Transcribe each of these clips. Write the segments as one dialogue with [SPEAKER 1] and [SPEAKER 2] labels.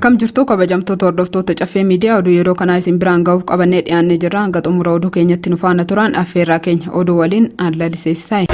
[SPEAKER 1] Akkam jirtu kabajamtoota hordoftoota caffee miidiyaa oduu yeroo kana isin biraan ga'uuf qabannee dhiyaannee jirra. Hanga xumura oduu keenyatti nu faana turan affeerraa keenya oduu waliin Allaliseessaayi.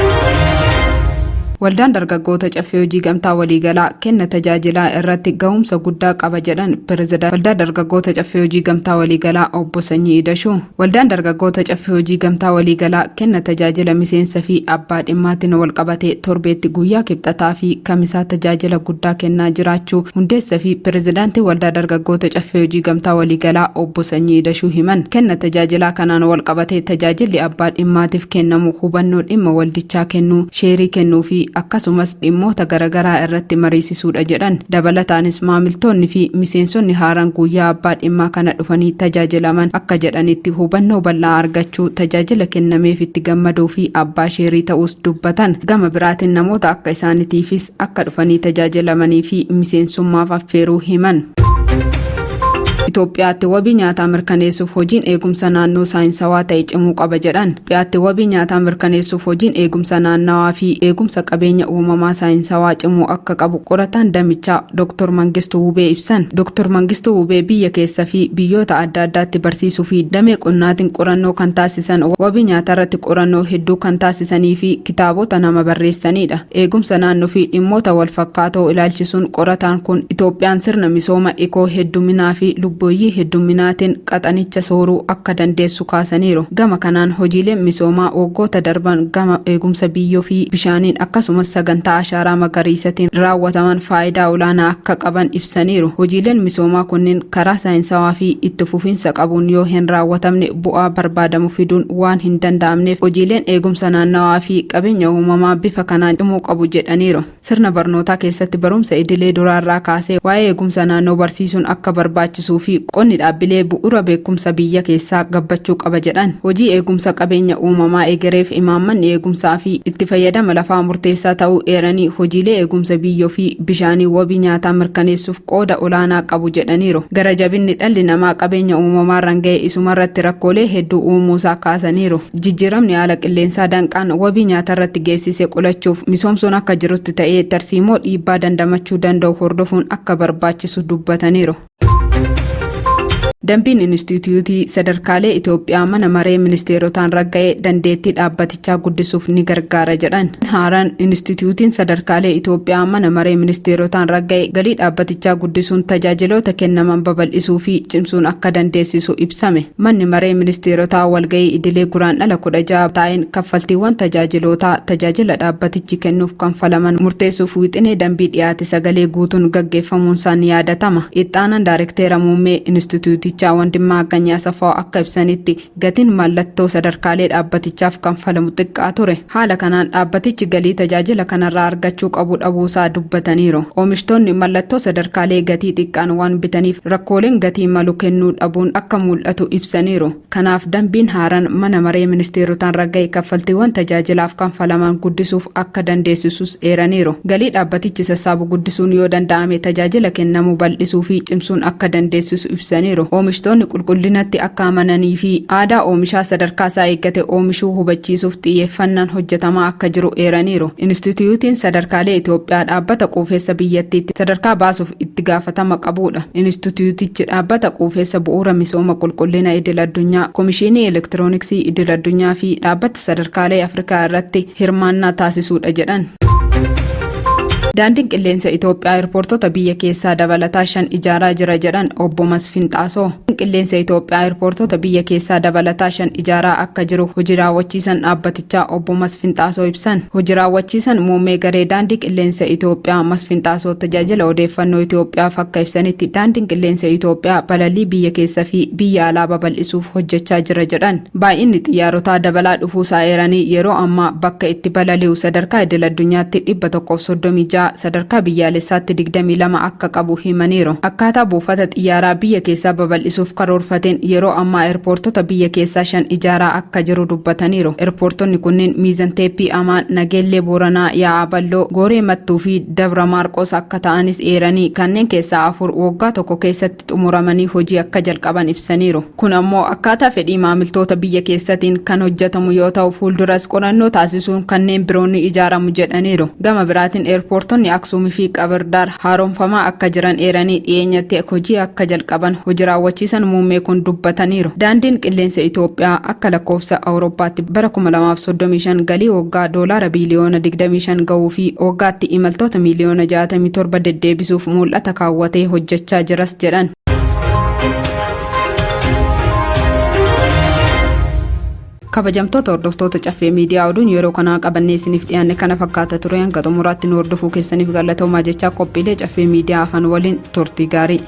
[SPEAKER 1] Waldaan dargaggoota caffee hojii gamtaa waliigalaa kenna tajaajilaa irratti ga'umsa guddaa qaba jedhan pirezidaantii Waldaa dargaggoota caffee hojii gamtaa waliigalaa obbo Sanyii Idashuu. Waldaan dargaggoota caffee hojii gamtaa waliigalaa kenna tajaajila miseensa fi abbaa dhimmaatiin wal qabatee torbeetti guyyaa kibxataa fi kamisaa tajaajila guddaa kennaa jiraachuu hundeessa fi pirezidaantii Waldaa dargaggoota caffee hojii gamtaa waliigalaa obbo Sanyii Idashuu himan. Kenna tajaajilaa kanaan wal qabatee tajaajilli abbaa dhimmaatiif kennamu hubannoo dhimma waldichaa kennuu, sheerii kennuu fi akkasumas dhimmoota garagaraa irratti mariisisuudha jedhan. Dabalataanis maamiltoonni fi miseensonni haaraan guyyaa abbaa dhimmaa kana dhufanii tajaajilaman akka jedhanitti hubannoo bal'aa argachuu, tajaajila kennameef itti gammaduu fi abbaa sheerii ta'us dubbatan. Gama biraatiin namoota akka isaaniitiifis akka dhufanii tajaajilamanii fi miseensummaaf affeeruu himan. Itoophiyaatti wabii nyaataa mirkaneessuuf hojiin eegumsa naannoo saayinsawaa ta'e cimuu qaba jedhan. Itoophiyaatti wabii nyaataa mirkaneessuuf hojiin eegumsa naannawaa fi eegumsa qabeenya uumamaa saayinsawaa cimuu akka qabu qorataan damichaa Dr. Mangistuu Wubee ibsan. Dr. Mangistuu Wubee biyya keessa fi biyyoota adda addaatti barsiisuu fi damee qonnaatiin qorannoo kan taasisan, wabii nyaataa irratti qorannoo hedduu kan taasisanii fi kitaabota nama barreessanidha. Eegumsa naannoo fi dhimmoota wal fakkaatoo ilaalchisuun qorataan kun Itoophiyaan sirna misooma ikoo hedduminaa fi lubbuyyii hedduminaatiin qaxanicha sooruu akka dandeessu kaasaniiru. Gama kanaan hojiileen misoomaa waggoota darban gama eegumsa biyyoo fi bishaaniin akkasumas sagantaa ashaaraa magariisatiin raawwataman faayidaa olaanaa akka qaban ibsaniiru. Hojiileen misoomaa kunneen karaa saayinsawaa fi itti fufiinsa qabuun yoo hin raawwatamne bu'aa barbaadamu fiduun waan hin danda'amneef hojiileen eegumsa naannawaa fi qabeenya uumamaa bifa kanaan cimuu qabu jedhaniiru. Sirna barnootaa keessatti barumsa idilee duraarraa kaasee waa'ee eegumsa naannoo barsiisuun akka barbaachisuu fi qonni dhaabbilee bu'uura beekumsa biyya keessaa gabbachuu qaba jedhan. Hojii eegumsa qabeenya uumamaa egereef imaammanni eegumsaa fi itti fayyadama lafaa murteessaa ta'uu eeranii hojiilee eegumsa biyyoo fi bishaanii wabii nyaataa mirkaneessuuf qooda olaanaa qabu jedhaniiru. Gara jabinni dhalli namaa qabeenya uumamaa ga'e isumarratti rakkoolee hedduu uumuusaa kaasaniiru. Jijjiiramni haala qilleensaa danqaan wabii nyaataa irratti geessise qolachuuf misoomsuun akka jirutti ta'ee tarsiimoo dhiibbaa dandamachuu danda'u hordofuun akka barbaachisu dubbataniiru. Dambiin Inistituutii Sadarkaalee Itoophiyaa mana maree ministeerotaan ragga'ee dandeettii dhaabbatichaa guddisuuf ni gargaara jedhan. Haaraan Inistituutiin Sadarkaalee Itoophiyaa mana maree ministeerotaan ragga'ee galii dhaabbatichaa guddisuun tajaajiloota kennaman babal'isuu fi cimsuun akka dandeessisu ibsame. Manni maree ministeerotaa walga'ii idilee guraandhala 16 taa'een kaffaltiiwwan tajaajilootaa tajaajila dhaabbatichi kennuuf kanfalaman murteessuuf wixinee dambii dhiyaate sagalee guutuun gaggeeffamuunsaan ni yaadatama. Ittaanaan Daayirekteera Muummee Inistituutii Wandimmaa Agganyaa Safaa akka ibsanitti gatiin mallattoo sadarkaalee dhaabbatichaaf kanfalamu xiqqaa ture. Haala kanaan dhaabbatichi galii tajaajila kanarraa argachuu qabu dhabuusaa dubbataniiru. Oomishtoonni mallattoo sadarkaalee gatii xiqqaan waan bitaniif rakkooleen gatii malu kennuu dhabuun akka mul'atu ibsaniiru. Kanaaf dambiin haaraan mana maree ministeerotaan ragga'e kaffaltiiwwan tajaajilaaf kanfalaman guddisuuf akka dandeessisus eeraniiru. Galii dhaabbatichi sassaabu guddisuun yoo danda'ame tajaajila kennamu bal'isuu fi cimsuun akka dandeessisu ibsaniiru. Oomishtoonni qulqullinatti akka amananii fi aadaa oomishaa sadarkaa isaa eeggate oomishuu hubachiisuuf xiyyeeffannaan hojjetamaa akka jiru eeraniiru. Inistituutiin Sadarkaalee Itoophiyaa dhaabbata quufeessa biyyattiitti sadarkaa baasuuf itti gaafatama qabudha. Inistituutichi dhaabbata quufeessa bu'uura misooma qulqullina idil addunyaa, Komishinii Elektirooniksii idil addunyaa fi dhaabbata sadarkaalee Afrikaa irratti hirmaannaa taasisuudha jedhan. Daandiin qilleensa Itoophiyaa eerpoortota biyya keessaa dabalataa 5 ijaaraa jira jedhan obbo Masfin Xaasoo. Qilleensa Itoophiyaa eerpoortota biyya keessaa dabalataa 5 ijaaraa akka jiru hojii raawwachiisan dhaabbatichaa obbo Masfin Xaasoo ibsan. Hojii raawwachiisan muummee garee daandii qilleensa Itoophiyaa Masfin Xaasoo tajaajila odeeffannoo Itoophiyaaf akka ibsanitti daandiin qilleensa Itoophiyaa balallii biyya keessa fi biyya alaa babal'isuuf hojjechaa jira jedhan. Baay'inni xiyyaarotaa dabalaa dhufuusaa eeranii yeroo ammaa bakka itti balali'u sadarkaa idil addunyaatti 136 sadarkaa biyyaalessaatti 22 akka qabu himaniiru. Akkaataa buufata xiyyaaraa biyya keessaa babal'isuuf karoorfateen yeroo ammaa eerpoortota biyya keessaa 5 ijaaraa akka jiru dubbataniiru. Eerpoortonni kunneen Miizanteeppii, Amaan, Nageellee Booranaa, Yaa'aa Balloo, Gooree Mattuu fi Dabra Maarqos akka ta'anis eeranii kanneen keessaa 4 waggaa tokko keessatti xumuramanii hojii akka jalqaban ibsaniiru. Kun ammoo akkaataa fedhii maamiltoota biyya keessatiin kan hojjetamu yoo ta'u fuulduras qorannoo taasisuun kanneen biroon ni ijaaramu jedhaniiru. Gama biraatiin eerpoortonni buufatonni Aksuumii fi Qabirdaar haaromfamaa akka jiran eeranii dhiyeenyatti hojii akka jalqaban hojii raawwachiisan muummee kun dubbataniiru. Daandiin qilleensa Itoophiyaa akka lakkoofsa Awurooppaatti bara 2035 galii waggaa doolaara biliyoona 25 ga'uu fi waggaatti imaltoota miliyoona 67 deddeebisuuf mul'ata kaawwatee hojjechaa jiras jedhan. Kabajamtoota hordoftoota Caffee Miidiyaa Oduun yeroo kana qabannee isiniif dhiyaanne kana fakkaata ture. Hanga xumuraatti nu hordofuu keessaniif galatoomaa jechaa qophiilee Caffee Miidiyaa afaan waliin turtii gaarii.